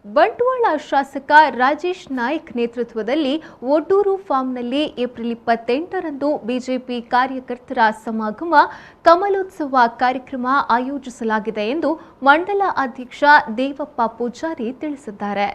ಬಂಟ್ವಾಳ ಶಾಸಕ ರಾಜೇಶ್ ನಾಯ್ಕ್ ನೇತೃತ್ವದಲ್ಲಿ ಒಡ್ಡೂರು ಫಾರ್ಮ್ನಲ್ಲಿ April 28ರಂದು BJP ಕಾರ್ಯಕರ್ತರ ಸಮಾಗಮ ಕಮಲೋತ್ಸವ ಕಾರ್ಯಕ್ರಮ ಆಯೋಜಿಸಲಾಗಿದೆ ಎಂದು ಮಂಡಲ ಅಧ್ಯಕ್ಷ ದೇವಪ್ಪ ಪೂಜಾರಿ ತಿಳಿಸಿದ್ದಾರೆ.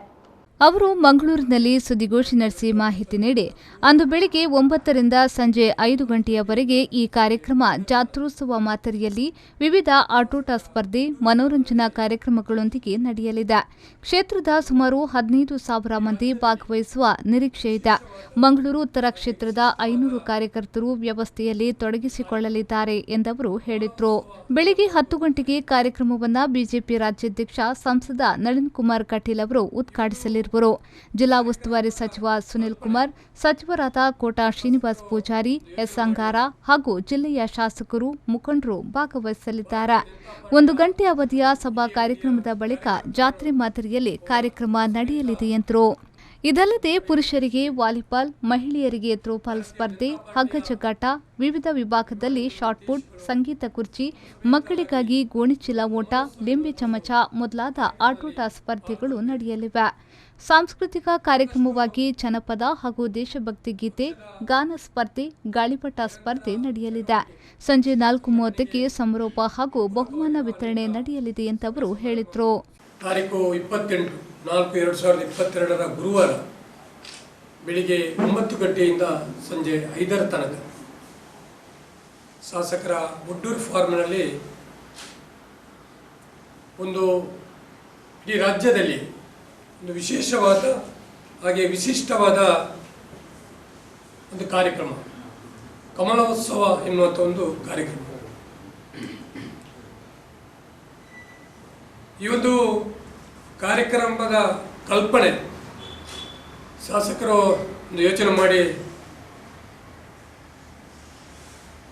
ಅವರು ಮಂಗಳೂರಿನಲ್ಲಿ ಸುದ್ದಿಗೋಷ್ಠಿ ನಡೆಸಿ ಮಾಹಿತಿ ನೀಡಿ, ಅಂದು ಬೆಳಗ್ಗೆ 9ರಿಂದ ಸಂಜೆ 5 ಗಂಟೆಯವರೆಗೆ ಈ ಕಾರ್ಯಕ್ರಮ ಜಾತ್ರೋತ್ಸವ ಮಾದರಿಯಲ್ಲಿ ವಿವಿಧ ಆಟೋಟ ಸ್ಪರ್ಧೆ, ಮನೋರಂಜನಾ ಕಾರ್ಯಕ್ರಮಗಳೊಂದಿಗೆ ನಡೆಯಲಿದೆ. ಕ್ಷೇತ್ರದ ಸುಮಾರು 15,000 ಮಂದಿ ಭಾಗವಹಿಸುವ ನಿರೀಕ್ಷೆ ಇದೆ. ಮಂಗಳೂರು ಉತ್ತರ ಕ್ಷೇತ್ರದ 500 ಕಾರ್ಯಕರ್ತರು ವ್ಯವಸ್ಥೆಯಲ್ಲಿ ತೊಡಗಿಸಿಕೊಳ್ಳಲಿದ್ದಾರೆ ಎಂದವರು ಹೇಳಿದರು. ಬೆಳಗ್ಗೆ 10 ಗಂಟೆಗೆ ಕಾರ್ಯಕ್ರಮವನ್ನು ಬಿಜೆಪಿ ರಾಜ್ಯಾಧ್ಯಕ್ಷ ಸಂಸದ ನಳಿನ್ ಕುಮಾರ್ ಕಟೀಲ್ ಅವರು ಉದ್ಘಾಟಿಸಲಿದ್ದಾರೆ. ಜಿಲ್ಲಾ ಉಸ್ತುವಾರಿ ಸಚಿವ ಸುನಿಲ್ ಕುಮಾರ್, ಸಚಿವರಾದ ಕೋಟಾ ಶ್ರೀನಿವಾಸ್ ಪೂಜಾರಿ, ಎಸ್ ಅಂಗಾರ ಹಾಗೂ ಜಿಲ್ಲೆಯ ಶಾಸಕರು, ಮುಖಂಡರು ಭಾಗವಹಿಸಲಿದ್ದಾರೆ. 1 ಗಂಟೆ ಅವಧಿಯ ಸಭಾ ಕಾರ್ಯಕ್ರಮದ ಬಳಿಕ ಜಾತ್ರೆ ಮಾದರಿಯಲ್ಲಿ ಕಾರ್ಯಕ್ರಮ ನಡೆಯಲಿದೆ ಎಂದರು. ಇದಲ್ಲದೆ ಪುರುಷರಿಗೆ ವಾಲಿಬಾಲ್, ಮಹಿಳೆಯರಿಗೆ ಥ್ರೋಬಾಲ್ ಸ್ಪರ್ಧೆ, ಹಗ್ಗಜಗ್ಗಾಟ, ವಿವಿಧ ವಿಭಾಗದಲ್ಲಿ ಶಾಟ್ಪುಟ್, ಸಂಗೀತ ಕುರ್ಚಿ, ಮಕ್ಕಳಿಗಾಗಿ ಗೋಣಿಚೀಲ ಓಟ, ಲಿಂಬೆ ಚಮಚ ಮೊದಲಾದ ಆಟೋಟ ಸ್ಪರ್ಧೆಗಳು ನಡೆಯಲಿವೆ. ಸಾಂಸ್ಕೃತಿಕ ಕಾರ್ಯಕ್ರಮವಾಗಿ ಜನಪದ ಹಾಗೂ ದೇಶಭಕ್ತಿ ಗೀತೆ, ಗಾನ ಸ್ಪರ್ಧೆ, ಗಾಳಿಪಟ ಸ್ಪರ್ಧೆ ನಡೆಯಲಿದೆ. ಸಂಜೆ 4:30ಕ್ಕೆ ಸಮಾರೋಪ ಹಾಗೂ ಬಹುಮಾನ ವಿತರಣೆ ನಡೆಯಲಿದೆ ಎಂದವರು ಹೇಳಿದರು. ತಾರೀಕು 28/4/2022 ಗುರುವಾರ ಬೆಳಿಗ್ಗೆ 9 ಗಂಟೆಯಿಂದ ಸಂಜೆ 5 ತನಕ ಶಾಸಕರ ಒಡ್ಡೂರು ಫಾರ್ಮ್ನಲ್ಲಿ ಒಂದು ಇಡೀ ರಾಜ್ಯದಲ್ಲಿ ಒಂದು ವಿಶೇಷವಾದ ಹಾಗೆ ವಿಶಿಷ್ಟವಾದ ಒಂದು ಕಾರ್ಯಕ್ರಮ, ಕಮಲೋತ್ಸವ ಎನ್ನುವಂಥ ಒಂದು ಕಾರ್ಯಕ್ರಮ. ಈ ಒಂದು ಕಾರ್ಯಕ್ರಮದ ಕಲ್ಪನೆ ಶಾಸಕರು ಒಂದು ಯೋಚನೆ ಮಾಡಿ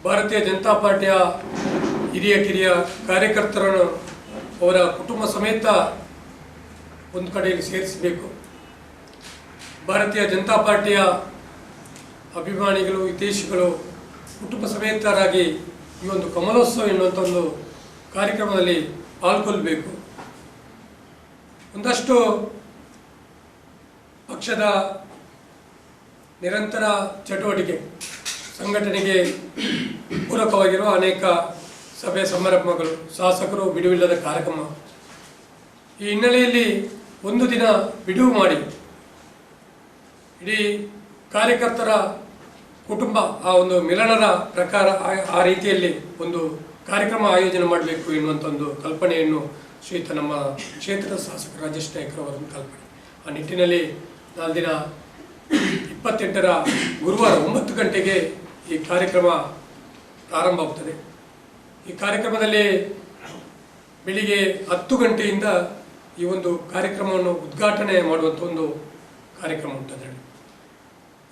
ಭಾರತೀಯ ಜನತಾ ಪಾರ್ಟಿಯ ಹಿರಿಯ ಕಿರಿಯ ಕಾರ್ಯಕರ್ತರನ್ನು ಅವರ ಕುಟುಂಬ ಸಮೇತ ಒಂದು ಕಡೆಯಲ್ಲಿ ಸೇರಿಸಬೇಕು. ಭಾರತೀಯ ಜನತಾ ಪಾರ್ಟಿಯ ಅಭಿಮಾನಿಗಳು, ಹಿತೈಷಿಗಳು ಕುಟುಂಬ ಸಮೇತರಾಗಿ ಈ ಒಂದು ಕಮಲೋತ್ಸವ ಎನ್ನುವಂಥ ಒಂದು ಕಾರ್ಯಕ್ರಮದಲ್ಲಿ ಪಾಲ್ಗೊಳ್ಳಬೇಕು. ಒಂದಷ್ಟು ಪಕ್ಷದ ನಿರಂತರ ಚಟುವಟಿಕೆ, ಸಂಘಟನೆಗೆ ಪೂರಕವಾಗಿರುವ ಅನೇಕ ಸಭೆ ಸಮಾರಂಭಗಳು, ಶಾಸಕರು ಬಿಡುವಿಲ್ಲದ ಕಾರ್ಯಕ್ರಮ, ಈ ಹಿನ್ನೆಲೆಯಲ್ಲಿ ಒಂದು ದಿನ ಬಿಡುವು ಮಾಡಿ ಇಡೀ ಕಾರ್ಯಕರ್ತರ ಕುಟುಂಬ ಆ ಒಂದು ಮಿಲನದ ಪ್ರಕಾರ ಆ ರೀತಿಯಲ್ಲಿ ಒಂದು ಕಾರ್ಯಕ್ರಮ ಆಯೋಜನೆ ಮಾಡಬೇಕು ಎನ್ನುವಂಥ ಒಂದು ಕಲ್ಪನೆಯನ್ನು ಶ್ರೀಯುತ ನಮ್ಮ ಕ್ಷೇತ್ರದ ಶಾಸಕ ರಾಜೇಶ್ ನಾಯ್ಕರವರ ಕಲ್ಪನೆ. ಆ ನಿಟ್ಟಿನಲ್ಲಿ ನಾಳೆ ದಿನ 28ರ ಗುರುವಾರ 9 ಗಂಟೆಗೆ ಈ ಕಾರ್ಯಕ್ರಮ ಪ್ರಾರಂಭವಾಗುತ್ತದೆ. ಈ ಕಾರ್ಯಕ್ರಮದಲ್ಲಿ ಬೆಳಿಗ್ಗೆ 10 ಗಂಟೆಯಿಂದ ಈ ಒಂದು ಕಾರ್ಯಕ್ರಮವನ್ನು ಉದ್ಘಾಟನೆ ಮಾಡುವಂಥ ಒಂದು ಕಾರ್ಯಕ್ರಮ ಉಂಟು.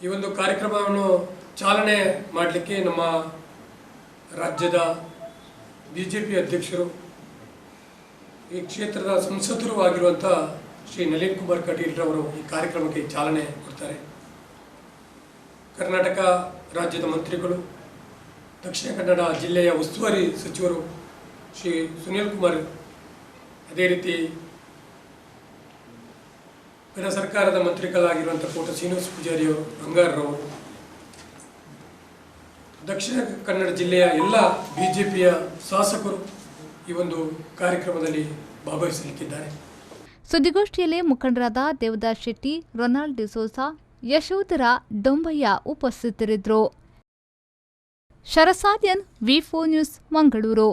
ಈ ಒಂದು ಕಾರ್ಯಕ್ರಮವನ್ನು ಚಾಲನೆ ಮಾಡಲಿಕ್ಕೆ ನಮ್ಮ ರಾಜ್ಯದ ಬಿಜೆಪಿ ಅಧ್ಯಕ್ಷರು, ಈ ಕ್ಷೇತ್ರದ ಸಂಸದರು ಆಗಿರುವಂಥ ಶ್ರೀ ನಳಿನ್ ಕುಮಾರ್ ಕಟೀಲ್ ರವರು ಈ ಕಾರ್ಯಕ್ರಮಕ್ಕೆ ಚಾಲನೆ ಕೊಡ್ತಾರೆ. ಕರ್ನಾಟಕ ರಾಜ್ಯದ ಮಂತ್ರಿಗಳು, ದಕ್ಷಿಣ ಕನ್ನಡ ಜಿಲ್ಲೆಯ ಉಸ್ತುವಾರಿ ಸಚಿವರು ಶ್ರೀ ಸುನಿಲ್ ಕುಮಾರ್, ಅದೇ ರೀತಿ ಕೇಂದ್ರ ಸರ್ಕಾರದ ಮಂತ್ರಿಗಳಾಗಿರುವಂಥ ಕೋಟಾ ಶ್ರೀನಿವಾಸ ಪೂಜಾರಿಯವರು, ಅಂಗಾರರವರು, ದಕ್ಷಿಣ ಕನ್ನಡ ಜಿಲ್ಲೆಯ ಎಲ್ಲ ಬಿಜೆಪಿಯ ಶಾಸಕರು ಈ ಒಂದು ಕಾರ್ಯಕ್ರಮದಲ್ಲಿ ಭಾಗವಹಿಸಲಿಕ್ಕಿದ್ದಾರೆ. ಸುದ್ದಿಗೋಷ್ಠಿಯಲ್ಲಿ ಮುಖಂಡರಾದ ದೇವದಾಸ್ ಶೆಟ್ಟಿ, ರೊನಾಲ್ಡ್ ಡಿಸೋಸಾ, ಯಶೋಧರ ಡೊಂಬಯ್ಯ ಉಪಸ್ಥಿತರಿದ್ದರು. ಶರಸಾದ್ಯನ್, ವಿ4 ನ್ಯೂಸ್, ಮಂಗಳೂರು.